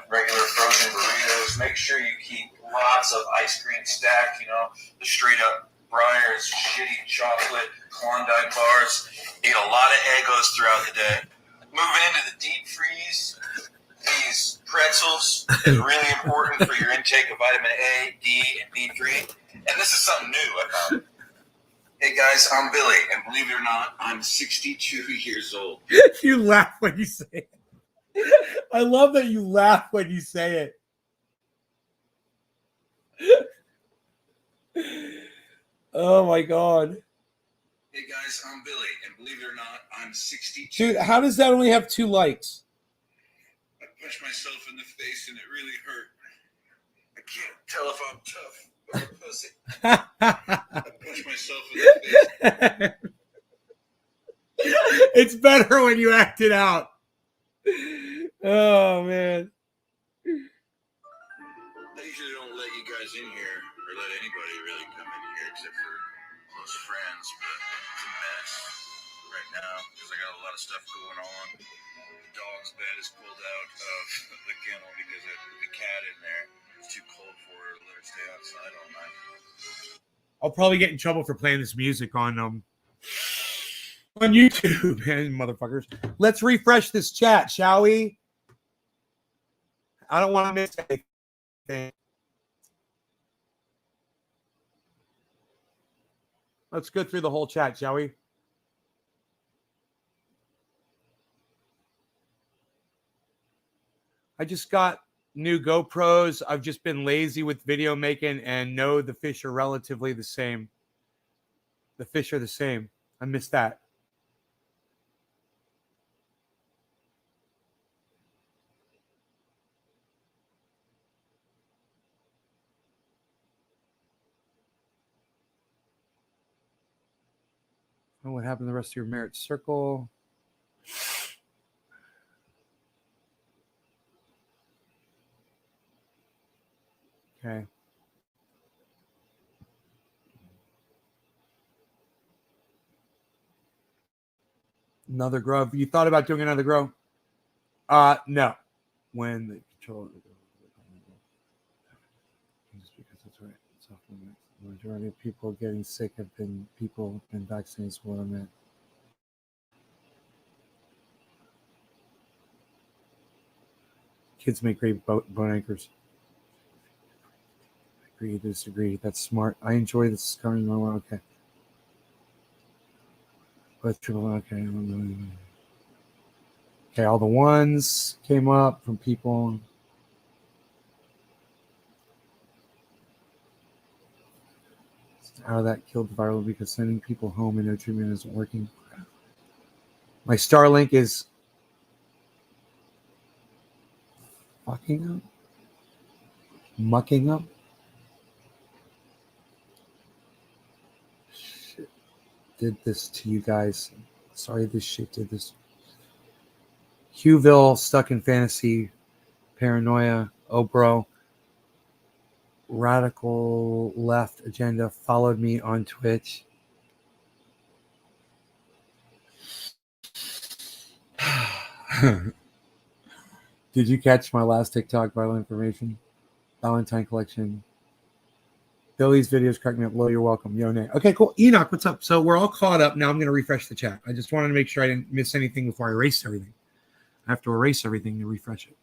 regular frozen burritos. Make sure you keep lots of ice cream stacked, the straight up Breyers, shitty chocolate, Klondike bars. Ate a lot of Eggos throughout the day. Moving into the deep freeze, these pretzels is really important for your intake of vitamin A, D, and B3. And this is something new I found. Hey guys, I'm Billy, and believe it or not, I'm 62 years old. You laugh when you say it. I love that you laugh when you say it. Oh my God. Hey guys, I'm Billy, and believe it or not, I'm 62. Dude, how does that only have 2 likes? I punched myself in the face and it really hurt. I can't tell if I'm tough or a pussy. I punched myself in the face. It's better when you act it out. Oh, man. I usually don't let you guys in here or let anybody really come in here except for close friends, but it's a mess right now because I got a lot of stuff going on. The dog's bed is pulled out of the kennel because I put the cat in there. It's too cold for her to let her stay outside all night. I'll probably get in trouble for playing this music on YouTube, man, motherfuckers. Let's refresh this chat, shall we? I don't want to miss anything. Let's go through the whole chat, shall we? I just got new GoPros. I've just been lazy with video making and know the fish are relatively the same. The fish are the same. I missed that. Oh, what happened to the rest of your merit circle? Okay. Another grow. You thought about doing another grow? No. When the control just because that's right. It's often the majority of people getting sick have been people who've been vaccinated. Is what I meant. Kids make great bone anchors. Agree, disagree. That's smart. I enjoy this coming my way. Okay. But triple okay. Okay, all the ones came up from people. How that killed the viral because sending people home and no treatment isn't working. My Starlink is fucking up. Mucking up. Shit. Did this to you guys. Sorry this shit did this. Hughville, stuck in fantasy, paranoia, oh bro. Radical left agenda followed me on Twitch. Did you catch my last TikTok viral information? Valentine collection. Billy's videos crack me up. Low, you're welcome. Yo, Nate. Okay, cool. Enoch, what's up? So we're all caught up. Now I'm going to refresh the chat. I just wanted to make sure I didn't miss anything before I erased everything. I have to erase everything to refresh it.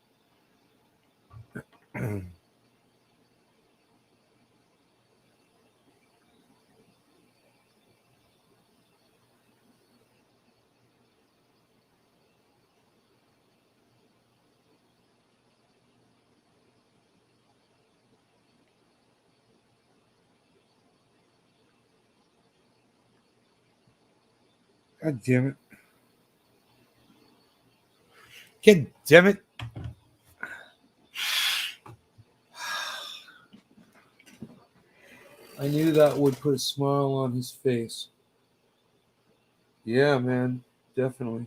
God damn it. God damn it. I knew that would put a smile on his face. Yeah, man. Definitely.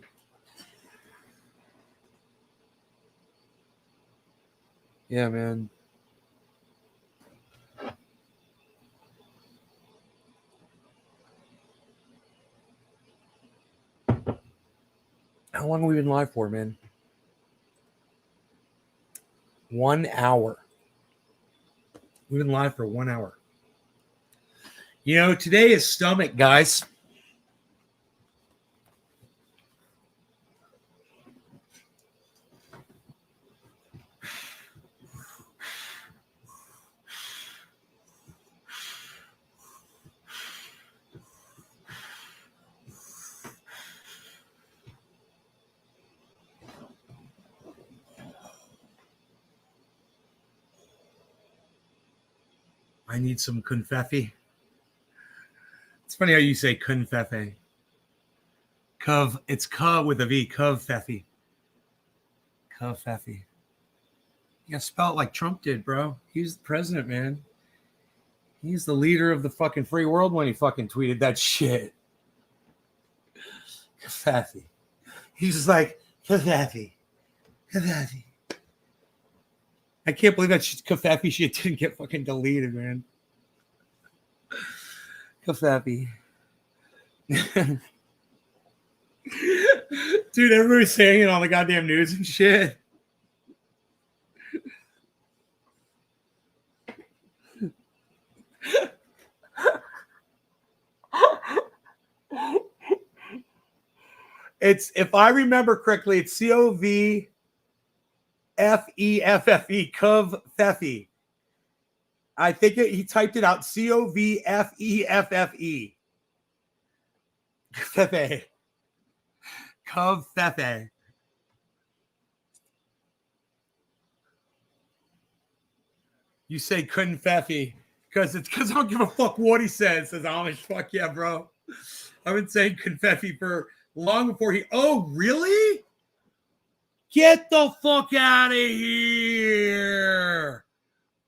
Yeah, man. How long have we been live for, man? 1 hour. We've been live for 1 hour. You know, today is stomach, guys. I need some confetti. It's funny how you say confetti. Cov, it's cov with a V, confetti. Confetti. You gotta spell it like Trump did, bro. He's the president, man. He's the leader of the fucking free world when he fucking tweeted that shit. Confetti. He's just like, confetti. Confetti. I can't believe that confetti shit didn't get fucking deleted, man. Confetti. Dude, everybody's saying it on the goddamn news and shit. It's, if I remember correctly, it's COVFEFFE, Covfeffe. I think he typed it out, COVFEFFE. Covfeffe. Covfeffe. You say confetti because I don't give a fuck what he says Amish. Fuck yeah, bro. I've been saying confetti for long before he. Oh, really? Get the fuck out of here.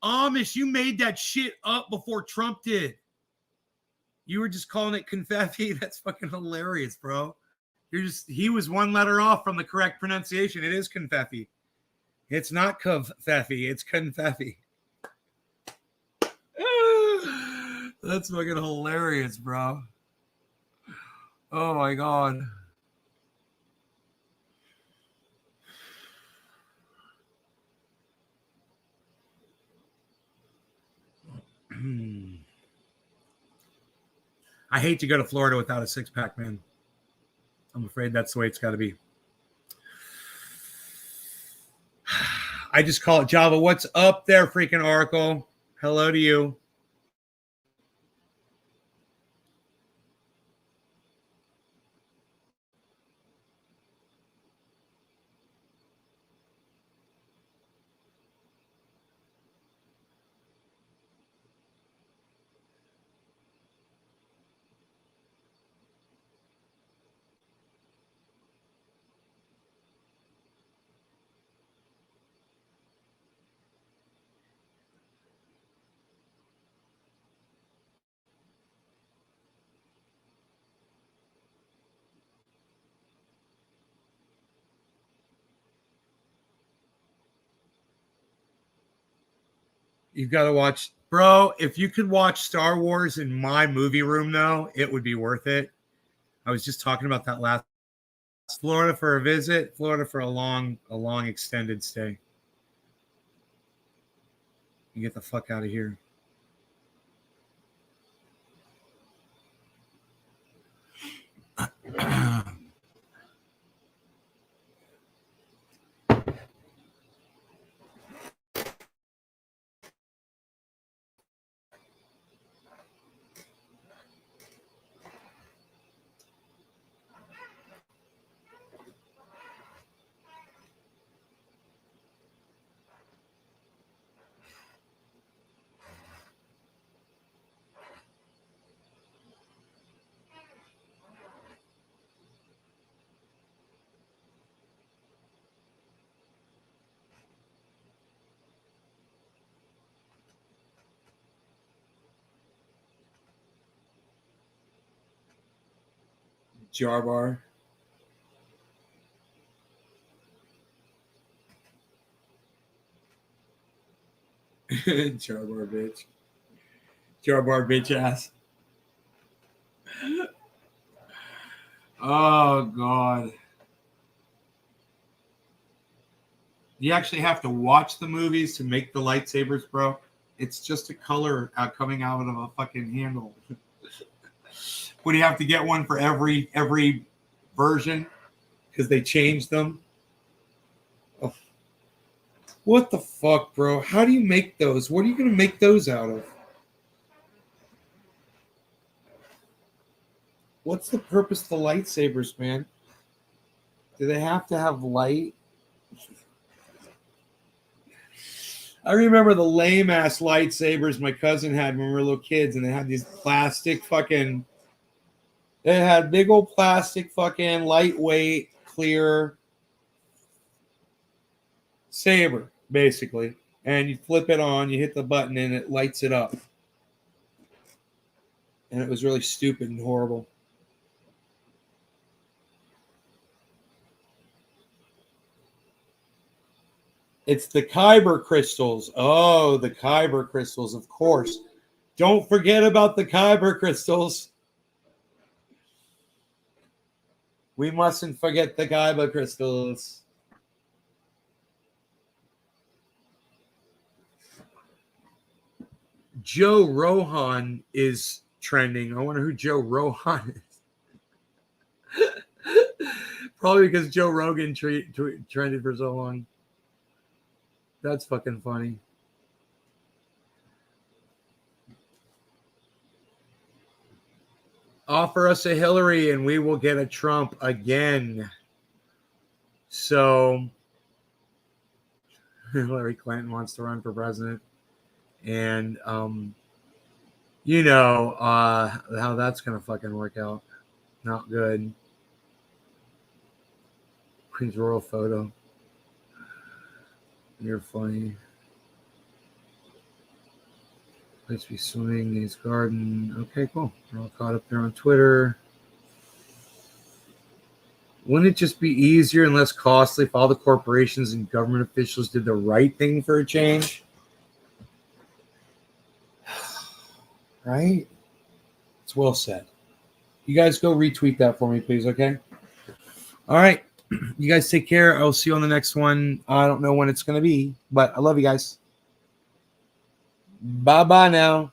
Amish, you made that shit up before Trump did. You were just calling it confetti. That's fucking hilarious, bro. He was one letter off from the correct pronunciation. It is confetti. It's not confetti. It's confetti. That's fucking hilarious, bro. Oh my God. I hate to go to Florida without a six-pack, man. I'm afraid that's the way it's got to be. I just call it Java. What's up there, freaking Oracle? Hello to you. You've got to watch, bro. If you could watch Star Wars in my movie room, though, it would be worth it. I was just talking about that last. Florida for a visit, Florida for a long extended stay. You get the fuck out of here. Jarbar. Jarbar bitch. Jarbar bitch ass. Oh God. You actually have to watch the movies to make the lightsabers, bro. It's just a color coming out of a fucking handle. Would you have to get one for every version because they changed them? Oh. What the fuck, bro? How do you make those? What are you going to make those out of? What's the purpose of the lightsabers, man? Do they have to have light? I remember the lame-ass lightsabers my cousin had when we were little kids, and they had these plastic fucking... They had big old plastic fucking lightweight, clear saber, basically. And you flip it on, you hit the button, and it lights it up. And it was really stupid and horrible. It's the Kyber crystals. Oh, the Kyber crystals, of course. Don't forget about the Kyber crystals. We mustn't forget the Kyber crystals. Joe Rohan is trending. I wonder who Joe Rohan is. Probably because Joe Rogan trended for so long. That's fucking funny. Offer us a Hillary and we will get a Trump again. So Hillary Clinton wants to run for president. And you know how that's going to fucking work out. Not good. Queen's royal photo. You're funny. Place to be swimming, Nate's garden. Okay, cool. We're all caught up there on Twitter. Wouldn't it just be easier and less costly if all the corporations and government officials did the right thing for a change? Right? It's well said. You guys go retweet that for me, please, okay? All right. You guys take care. I'll see you on the next one. I don't know when it's going to be, but I love you guys. Bye-bye now.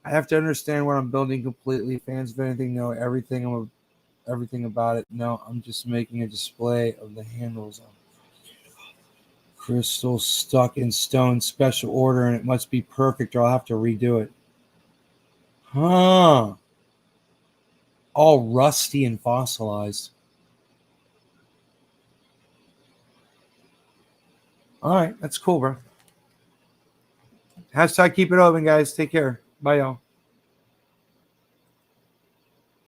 I have to understand what I'm building completely. Fans of anything know everything. Everything about it. No, I'm just making a display of the handles on crystal stuck in stone, special order, and it must be perfect or I'll have to redo it. Huh. All rusty and fossilized. All right, that's cool, bro. Hashtag keep it open, guys. Take care. Bye, y'all.